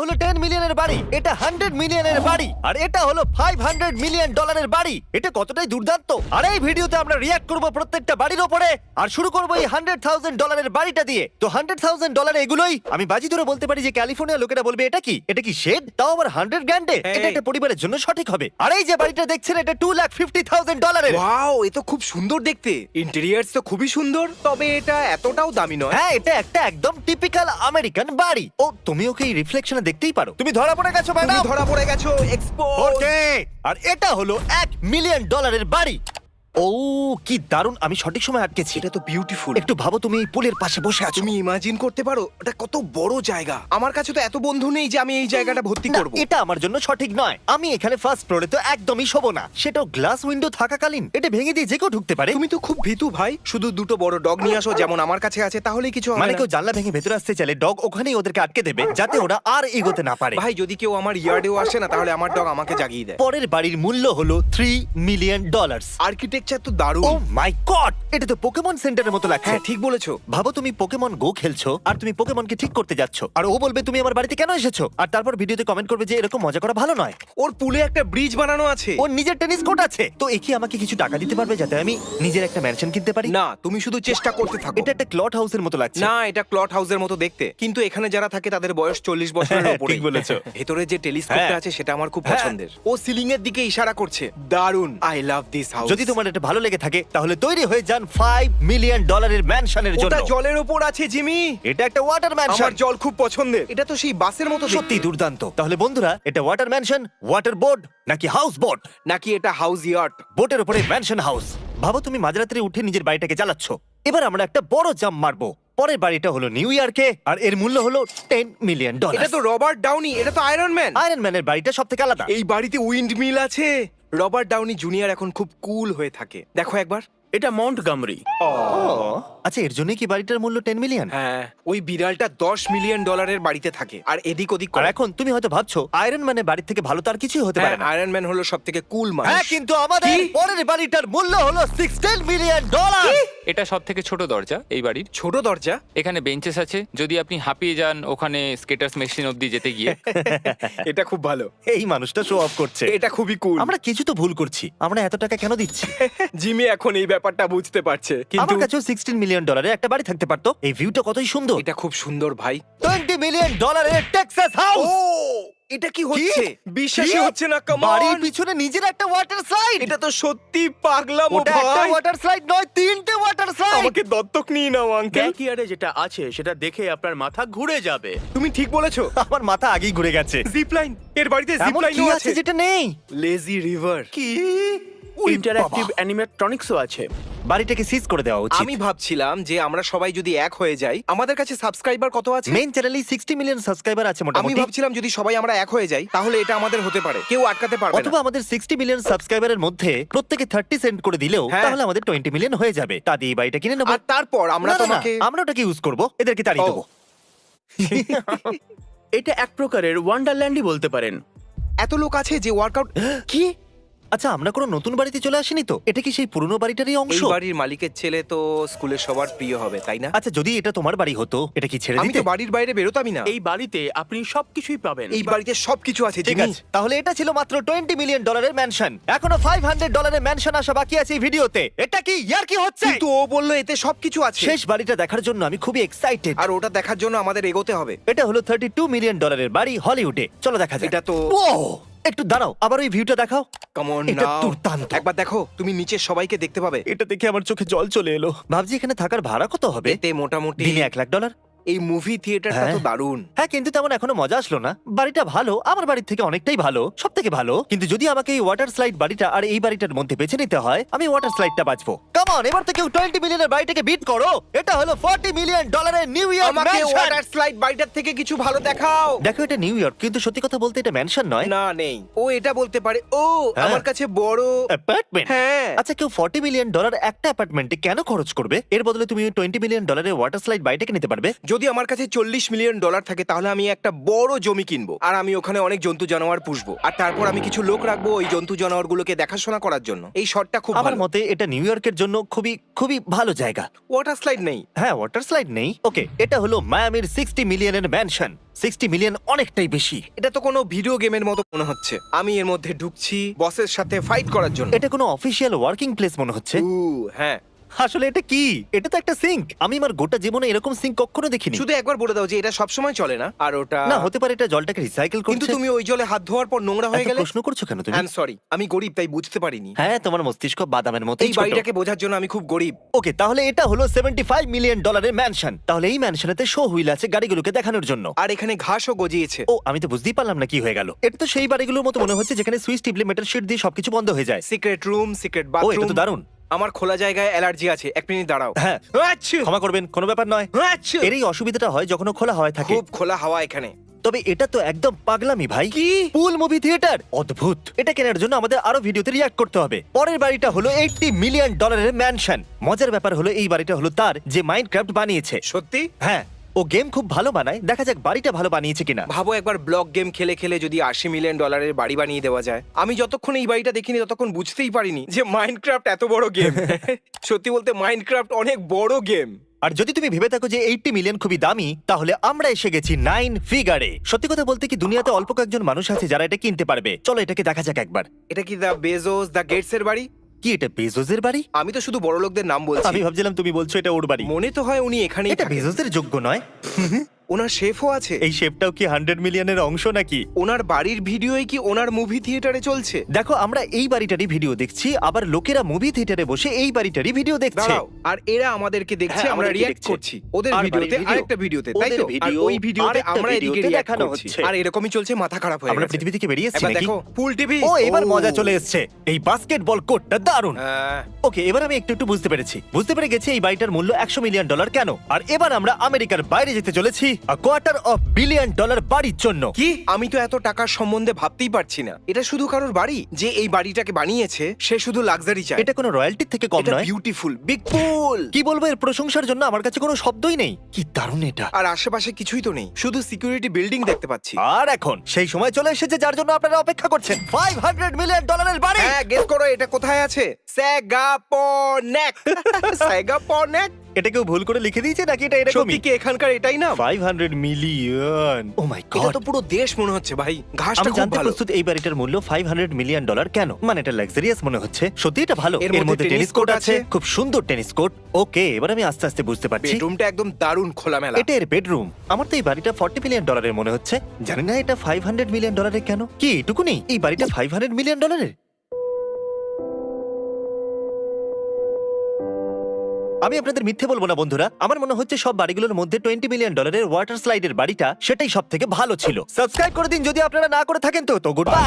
হলো 10 মিলিয়নের বাড়ি, এটা 100 মিলিয়নের বাড়ি, আর এটা হলো 500 মিলিয়ন ডলারের বাড়ি। এটা কতটাই দুর্দান্ত। আর এই ভিডিওতে আমরা রিঅ্যাক্ট করব প্রত্যেকটা বাড়ির উপরে, আর শুরু করব এই $100,000 বাড়িটা দিয়ে। তো $100,000 এগুলোই আমি বাজি ধরে বলতে পারি যে ক্যালিফোর্নিয়া লোকেরা বলবে এটা কি শেড, তাও আবার 100 গ্র্যান্ডে। এটা একটা পরিবারের জন্য সঠিক হবে। আর এই যে বাড়িটা দেখছেন এটা $250,000 ওয়াও, এ তো খুব সুন্দর দেখতে। ইন্টেরিয়ার্স তো খুবই সুন্দর, তবে এটা এতটাও দামি নয়। হ্যাঁ, এটা একটা একদম টিপিক্যাল আমেরিকান বাড়ি। ও, তুমি ওকে এই রিফ্লেকশনে দেখতেই পারো। তুমি ধরা পড়ে গেছো তুমি ম্যাডাম। ধরা পড়ে গেছো, এক্সপোজ। ওকে, আর এটা হলো $1 মিলিয়ন বাড়ি। ও কি দারুণ, আমি সঠিক সময় আটকেছি। এটা তো বিউটিফুল। একটু ভাবো, তুমি এই পুলের পাশে বসে আছো। তুমি ইমাজিন করতে পারো এটা কত বড় জায়গা। আমার কাছে তো এত বন্ধু নেই যে আমি এই জায়গাটা ভর্তি না, করব। এটা আমার জন্য সঠিক নয়। আমি এখানে ফার্স্ট ফ্লোরে তো একদমই শোবো না, সেটাও গ্লাস উইন্ডো থাকাকালীন। এটা ভেঙে দিয়ে যে কেউ ঢুকতে পারে। তুমি তো খুব ভীতু ভাই। শুধু দুটো বড় ডগ নিয়ে আসো, যেমন আমার কাছে আছে, তাহলেই কিছু হবে মানে না। কেউ জানলা ভেঙে ভেতরে আসতে চাইলে ডগ ওখানেই ওদেরকে আটকে দেবে, যাতে ওরা আর এগোতে না পারে। ভাই, যদি কেউ আমার ইয়ার্ডেও আসে না, তাহলে আমার ডগ আমাকে জাগিয়ে দেয়। পরের বাড়ির মূল্য হলো $3 মিলিয়ন। আর্কিটেকচার তো ও দারুণ। মাই গড, এটা তো পোকেমন সেন্টারের মতো লাগছে। হ্যাঁ, ঠিক বলেছো। ভাবো তুমি পোকেমন গো খেলছো, আর তুমি পোকেমনকে ঠিক করতে যাচ্ছ, আর ও বলবে তুমি আমার বাড়িতে কেন এসেছো, আর তারপর ভিডিওতে কমেন্ট করবে যে এরকম মজা করা ভালো নয়। ওর পুলে একটা ব্রিজ বানানো আছে। ওর নিজের টেনিস কোর্ট আছে। তো এ কি আমাকে কিছু টাকা দিতে পারবে যাতে আমি নিজের একটা ম্যানশন কিনতে পারি? না, তুমি শুধু চেষ্টা করতে থাকো। এটা একটা ক্লট হাউসের মতো লাগছে। না, এটা ক্লট হাউসের মতো দেখতে, কিন্তু এখানে যারা থাকে তাদের বয়স 40 বছরের হ্যাঁ, উপরে। ঠিক বলেছো। ভেতরে যে টেলিস্কোপটা হ্যাঁ। আছে সেটা আমার খুব হ্যাঁ। পছন্দের। ও সিলিং এর দিকে ইশারা করছে। দারুন, আই লাভ দিস হাউস। যদি তোমার এটা ভালো লেগে থাকে তাহলে তৈরি হয়ে যান $5 মিলিয়ন ম্যানশনের জন্য। ওটা জলের উপর আছে জিমি। এটা একটা ওয়াটার ম্যানশন। আমার জল খুব পছন্দের। এটা তো সেই বাসের মতো দেখতে। সত্যি দুর্দান্ত। তাহলে বন্ধুরা, এটা ওয়াটার ম্যানশন, ওয়াটার বোর্ড নাকি হাউস বোট? নাকি এটা হাউস ইয়ার্ট? বোটের উপরে ম্যানশন হাউস। ভাবো তুমি মাঝরাতে উঠে নিজের বাড়িটাকে চালাচ্ছ। এবার আমরা একটা বড় জাম্প মারবো। পরের বাড়িটা হলো নিউ ইয়র্কে, আর এর মূল্য হলো $10 মিলিয়ন। এটা তো রবার্ট ডাউনি, এটা তো আয়রন ম্যান। আয়রন ম্যানের বাড়িটা সব থেকে আলাদা। এই বাড়িতে উইন্ড মিল আছে। রবার্ট ডাউনি জুনিয়র এখন খুব কুল হয়ে থাকে। দেখো একবার। এটা মন্টগমরি। আচ্ছা, এর জন্য কি বাড়িটার মূল্য $10 মিলিয়ন? হ্যাঁ, ওই বিড়ালটা $10 মিলিয়ন বাড়িতে থাকে আর এদিক ওদিক আর করে। এখন তুমি হয়তো ভাবছো আয়রন ম্যানের বাড়ি থেকে ভালো তার কিছুই হতে পারে না। আয়রন ম্যান হলো সবথেকে কুল মানুষ। হ্যাঁ, কিন্তু আমাদের কি? পরের বাড়িটার মূল্য হলো $16 মিলিয়ন। এটা সব থেকে ছোট দরজা এই বাড়ির। ছোট দরজা? এখানে বেঞ্চেস আছে, যদি আপনি হাঁপিয়ে যান ওখানে স্কেটার্স মেশিন অবধি যেতে গিয়ে। এটা খুব ভালো। এই মানুষটা শো অফ করছে। এটা খুবই কুল। আমরা কিছু তো ভুল করছি। আমরা এত টাকা কেন দিচ্ছি? জিমি এখন এই ব্যাপারটা বুঝতে পারছে, কিন্তু আমার কাছেও $16 মিলিয়ন একটা বাড়ি থাকতে পারতো। এই ভিউটা কতই সুন্দর। এটা খুব সুন্দর ভাই। $20 মিলিয়ন টেক্সাস হাউস। এটা কি হচ্ছে? বিশ্বাসই হচ্ছে না। কাম বাড়ির পিছনে নিজের একটা ওয়াটার স্লাইড। এটা তো সত্যি পাগলামো ওটা একটা ভাই। ওয়াটার স্লাইড নয়, 3টে ওয়াটার স্লাইড। আমাকে দত্তক নিয়ে নাও আঙ্কেল। ব্যাকইয়ার্ডে যেটা আছে সেটা দেখে আপনার মাথা ঘুরে যাবে। তুমি ঠিক বলেছো। আমার মাথা আগেই ঘুরে গেছে। জিপ লাইন, এর বাড়িতে জিপ এমন কি লাইনও আছে আছে। যেটা নেই? Lazy river. কি? ইন্টারঅ্যাক্টিভ অ্যানিমেট্রনিক্সও আছে। বাড়িটাকে সিজ করে দেওয়া উচিত। আমি ভাবছিলাম যে আমরা সবাই যদি এক হয়ে যাই। আমাদের কাছে সাবস্ক্রাইবার কত আছে? মেইন চ্যানেলে 60 মিলিয়ন সাবস্ক্রাইবার আছে আমি মোটামুটি। ভাবছিলাম যদি সবাই আমরা এক হয়ে যাই তাহলে এটা আমাদের হতে পারে, কেউ আটকাতে পারবে অথবা না। আমাদের 60 মিলিয়ন সাবস্ক্রাইবারের মধ্যে প্রত্যেকে 30 সেন্ট করে দিলেও হ্যাঁ। তাহলে আমাদের 20 মিলিয়ন হয়ে যাবে। তা দিয়ে এই বাড়িটা কিনে নেবো। আর তারপর আমরা না, না, না, তোমাকে আমরা ওটাকে ইউজ করব, এদেরকে তাড়িয়ে ও। দেবো। এটা এক প্রকারের ওয়ান্ডারল্যান্ডই বলতে পারেন। এত লোক আছে যে ওয়ার্কআউট কি? আচ্ছা, আমরা কোনো নতুন বাড়িতে চলে আসিনি তো? এটা কি সেই পুরনো বাড়িটারই অংশ? এই বাড়ির মালিকের ছেলে তো স্কুলে সবার প্রিয় হবে, তাই না? আচ্ছা, যদি এটা তোমার বাড়ি হতো, এটা কি ছেড়ে আমি দিতে? তো বাড়ির বাইরে বেরোতামই না। এই বাড়িতে আপনি সবকিছুই পাবেন। এই বাড়িতে সবকিছু আছে ঠিক জিমি। আছে, তাহলে এটা ছিল মাত্র $20 মিলিয়ন ম্যানশন। এখনো $500 ম্যানশন আসা বাকি আছে এই ভিডিওতে। এটা কি ইয়ার কি হচ্ছে? কিন্তু ও বললো এতে সবকিছু আছে। শেষ বাড়িটা দেখার জন্য আমি খুবই এক্সাইটেড। আর ওটা দেখার জন্য আমাদের এগোতে হবে। এটা হলো $32 মিলিয়ন বাড়ি হলিউডে। চলো দেখা যাক। এটা তো ও, একটু দাঁড়াও, আবার ওই ভিউটা দেখাও। কেমন এটা নাও। দুর্দান্ত। একবার দেখো, তুমি নিচে সবাইকে দেখতে পাবে। এটা দেখে আমার চোখে জল চলে এলো। ভাবছি এখানে থাকার ভাড়া কত হবে? এতে মোটামুটি দিনে $1,00,000। এই মুভি থিয়েটারটা তো হ্যাঁ। দারুণ। হ্যাঁ, কিন্তু তেমন এখনো মজা আসলো না। বাড়িটা ভালো, আমার বাড়ির থেকে অনেকটাই ভালো, সব থেকে ভালো। কিন্তু যদি আমাকে এই ওয়াটার স্লাইড বাড়িটা আর এই বাড়িটার মধ্যে বেছে নিতে হয়, আমি ওয়াটার স্লাইডটা বাঁচবো। কাম অন, এবার থেকে 20 মিলিয়নের বাড়িটাকে বিট করো। এটা হলো $40 মিলিয়ন নিউ ইয়র্ক আমাকে ম্যানশন। ওয়াটার স্লাইড বাড়িটার থেকে কিছু ভালো দেখাও। দেখো, এটা নিউ ইয়র্ক, কিন্তু সত্যি কথা বলতে এটা ম্যানশন নয়, না নেই। ও এটা বলতে পারে। ও হ্যাঁ। আমার কাছে বড় অ্যাপার্টমেন্ট। হ্যাঁ। আচ্ছা, কেউ $40 মিলিয়ন একটা অ্যাপার্টমেন্টে কেন খরচ করবে? এর বদলে তুমি $20 মিলিয়ন ওয়াটার স্লাইড বাড়িটাকে নিতে পারবে। যদি আমার কাছে $40 মিলিয়ন থাকে তাহলে আমি একটা বড় জমি কিনবো আর আমি ওখানে অনেক জন্তু জানোয়ার পুষবো আর তারপর আমি কিছু লোক রাখবো ওই জন্তু জানোয়ারগুলোকে দেখাশোনা করার জন্য। এই শটটা খুব আমার ভালো। মতে এটা নিউ ইয়র্কের জন্য খুবই খুবই ভালো জায়গা। ওয়াটার স্লাইড নেই। হ্যাঁ, ওয়াটার স্লাইড নেই। ওকে, এটা হলো মায়ামির 60 মিলিয়নের ম্যানশন। 60 মিলিয়ন অনেকটাই বেশি। এটা তো কোনো ভিডিও গেমের মতো মনে হচ্ছে। আমি এর মধ্যে ঢুকছি বসের সাথে ফাইট করার জন্য। এটা কোনো অফিসিয়াল ওয়ার্কিং প্লেস মনে হচ্ছে। হ্যাঁ, আসলে এটা কি? এটা তো একটা সিঙ্ক। আমি আমার গোটা জীবনে এরকম সিঙ্ক কখনো দেখিনি। শুধু একবার বলে দাও যে এটা সবসময় চলে না আর ওটা না, হতে পারে এটা জলটাকে রিসাইকেল কিন্তু করছে। তুমি ওই জলে হাত ধোয়ার পর নোংরা হয়ে এত গেলে। প্রশ্ন করছো কেন তুমি? আই এম সরি, আমি গরিব তাই বুঝতে পারিনি। হ্যাঁ, তোমার মস্তিষ্ক বাদামের মতো। এই বাড়িটাকে বোঝার জন্য আমি খুব গরিব। ওকে, তাহলে এটা হলো $75 মিলিয়ন ম্যানশন। তাহলে এই ম্যানশনেতে শো হুইল আছে গাড়িগুলোকে দেখানোর জন্য। আর এখানে ঘাসও গজিয়েছে। ও, আমি তো বুঝতেই পারলাম না কি হয়ে গেল। এটা তো সেই বাড়িগুলোর মতো মনে হচ্ছে যেখানে সুইচ টিপলে মেটাল শিট দিয়ে সবকিছু বন্ধ হয়ে যায়। সিক্রেট রুম, সিক্রেট ও, এটা বাথরুম। তো দারুণ। আমার খোলা জায়গায় অ্যালার্জি আছে। এক মিনিট দাঁড়াও। হ্যাঁ, আচ্ছা, ক্ষমা করবেন, কোনো ব্যাপার নয়। আচ্ছা। এর এই অসুবিধাটা হয় যখন ও খোলা হয় থাকে। খুব খোলা হাওয়া এখানে। তবে এটা তো একদম পাগলামি ভাই। কি? পুল মুভি থিয়েটার, অদ্ভুত। এটা কেনার জন্য আমাদের আরো ভিডিওতে রিঅ্যাক্ট করতে হবে। পরের বাড়িটা হলো $80 মিলিয়ন ম্যানশন। মজার ব্যাপার হলো এই বাড়িটা হলো তার যে মাইনক্রাফট বানিয়েছে। সত্যি? হ্যাঁ, ও গেম খুব ভালো বানায়। দেখা যাক বাড়িটা ভালো বানিয়েছে কিনা। ভাবো একবার ব্লক গেম খেলে খেলে যদি $80 মিলিয়ন বাড়ি বানিয়ে দেওয়া যায়। আমি যতক্ষণ এই বাড়িটা দেখিনি ততক্ষণ বুঝতেই পারিনি যে মাইনক্রাফট এত বড় গেম। সত্যি বলতে মাইনক্রাফট অনেক বড় গেম। আর যদি তুমি ভেবে থাকো যে 80 মিলিয়ন খুবই দামি, তাহলে আমরা এসে গেছি 9 ফিগারে। সত্যি কথা বলতে কি, দুনিয়াতে অল্প কয়েকজন মানুষ আছে যারা এটা কিনতে পারবে। চলো এটাকে দেখা যাক একবার। এটা কি দ্য বেজোস, দ্য গেটস এর বাড়ি? কি এটা বেজোসের বাড়ি? আমি তো শুধু বড় লোকদের নাম বলছি। আমি ভাবছিলাম তুমি বলছো এটা ওর বাড়ি। মনে তো হয় উনি এখানেই এটা থাকেন। বেজোসের যোগ্য নয়। ওনার শেফও আছে। এই শেপটাও কি 100 মিলিয়নের অংশ নাকি? ওনার বাড়ির ভিডিওই কি ওনার মুভি থিয়েটারে চলছে? দেখো, আমরা এই বাড়িটারই ভিডিও দেখছি, আবার লোকেরা মুভি থিয়েটারে বসে এই বাড়িটারই ভিডিও দেখছে। দাঁড়াও, আর এরা আমাদেরকে দেখছে, হ্যাঁ, আমরা আমাদেরকে রিঅ্যাক্ট দেখছে। করছি ওদের আর ভিডিওতে, বাড়ির ভিডিও। আরেকটা ভিডিওতে, তাই ওদের তো? আর ভিডিও ওই ভিডিওতে আরেকটা আমরা এদিকে ভিডিওতে রিঅ্যাক্ট দেখানো করছি। হচ্ছে। আর এরকমই চলছে, মাথা খারাপ হয়ে আমরা গেছে। পৃথিবী থেকে বেরিয়ে এসেছি এবার নাকি? দেখো পুল টিভি। ও, এবার মজা চলে এসেছে। এই বাস্কেটবল কোর্টটা দারুণ। হ্যাঁ। ওকে, এবার আমি একটু একটু বুঝতে পেরেছি। বুঝতে পেরে গেছি এই বাড়িটার মূল্য $100 মিলিয়ন কেন। আর এবার আমরা আমেরিকার বাইরে যেতে চলেছি $250 বিলিয়ন বাড়ির জন্য। কি? আমি তো এত টাকার সম্বন্ধে ভাবতেই পারছি না। এটা শুধু কারোর বাড়ি যে এই বাড়িটাকে বানিয়েছে সে শুধু লাক্সারি চায়। এটা কোনো রয়্যালটির থেকে কম এটা নয়। বিউটিফুল, বিগ পুল। কি বলবো, এর প্রশংসার জন্য আমার কাছে কোনো শব্দই নেই। কি দারুণ এটা। আর আশেপাশে কিছুই তো নেই, শুধু সিকিউরিটি বিল্ডিং দেখতে পাচ্ছি। আর এখন সেই সময় চলে এসেছে যার জন্য আপনারা অপেক্ষা করছেন। $500 মিলিয়ন বাড়ি। হ্যাঁ, গেস করো এটা কোথায় আছে? স্যাগাপনেক। স্যাগাপনেক। এটা কেউ ভুল করে লিখে দিয়েছে নাকি এটা সত্যি এরকমই? কি এখানকার এটাই না? 500 মিলিয়ন। ও মাই এটা গড। তো পুরো দেশ মনে হচ্ছে ভাই। ঘাসটা আমি খুব জানতে ভালো। প্রস্তুত এই বাড়িটার মূল্য $500 মিলিয়ন কেন। মানে এটা লাক্সারিয়াস মনে হচ্ছে। সত্যি এটা ভালো। এর এর মধ্যে মধ্যে টেনিস টেনিস কোর্ট কোর্ট আছে, আছে। খুব সুন্দর টেনিস কোর্ট। ওকে, এবার আমি আস্তে আস্তে বুঝতে পারছি। বেডরুমটা একদম দারুণ খোলামেলা। এটা এর বেডরুম। আমার তো এই বাড়িটা $40 মিলিয়ন মনে হচ্ছে। জানি না এটা $500 মিলিয়ন কেন। কি এটুকুনি? এই বাড়িটা $500 মিলিয়ন। আমি আপনাদের মিথ্যে বলবো না বন্ধুরা, আমার মনে হচ্ছে সব বাড়িগুলোর মধ্যে $20 মিলিয়ন ওয়াটার স্লাইডের বাড়িটা সেটাই সব থেকে ভালো ছিল। সাবস্ক্রাইব করে দিন যদি আপনারা না করে থাকেন। তো গুড বাই।